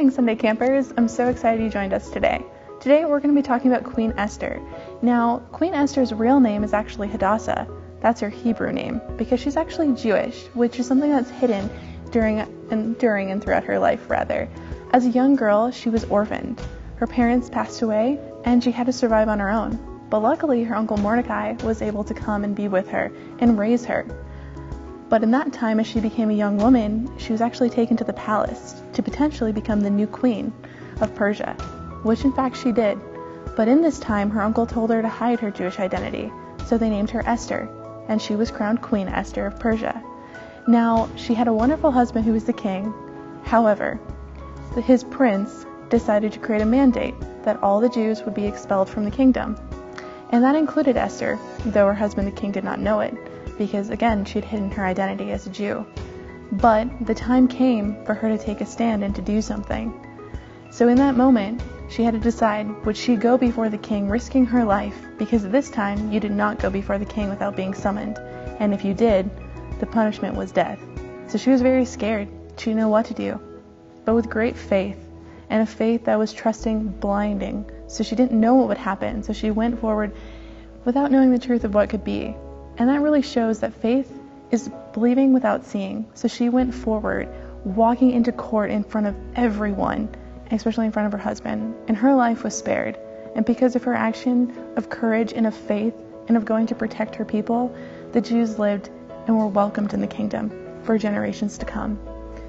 morning, Sunday campers. I'm so excited you joined us today. Today we're going to be talking about Queen Esther. Now, Queen Esther's real name is actually Hadassah. That's her Hebrew name, because she's actually Jewish, which is something that's hidden during and throughout her life, rather. As a young girl, she was orphaned. Her parents passed away, and she had to survive on her own. But luckily, her uncle Mordecai was able to come and be with her and raise her. But in that time, as she became a young woman, she was actually taken to the palace to potentially become the new queen of Persia, which in fact she did. But in this time, her uncle told her to hide her Jewish identity, so they named her Esther, and she was crowned Queen Esther of Persia. Now, she had a wonderful husband who was the king. However, his prince decided to create a mandate that all the Jews would be expelled from the kingdom. And that included Esther, though her husband the king did not know it, because again, she'd hidden her identity as a Jew. But the time came for her to take a stand and to do something. So in that moment, she had to decide, would she go before the king risking her life? Because this time, you did not go before the king without being summoned. And if you did, the punishment was death. So she was very scared. She didn't know what to do. But with great faith, and a faith that was trusting, blinding. So she didn't know what would happen. So she went forward without knowing the truth of what could be. And that really shows that faith is believing without seeing. So she went forward, walking into court in front of everyone, especially in front of her husband, and her life was spared. And because of her action of courage and of faith and of going to protect her people, the Jews lived and were welcomed in the kingdom for generations to come.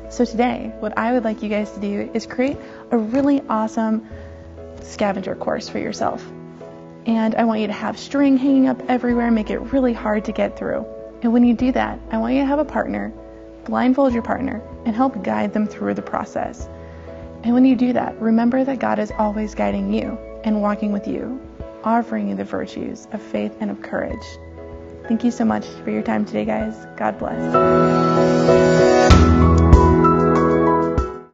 So today, what I would like you guys to do is create a really awesome scavenger course for yourself. And I want you to have string hanging up everywhere, make it really hard to get through. And when you do that, I want you to have a partner, blindfold your partner, and help guide them through the process. And when you do that, remember that God is always guiding you and walking with you, offering you the virtues of faith and of courage. Thank you so much for your time today, guys. God bless.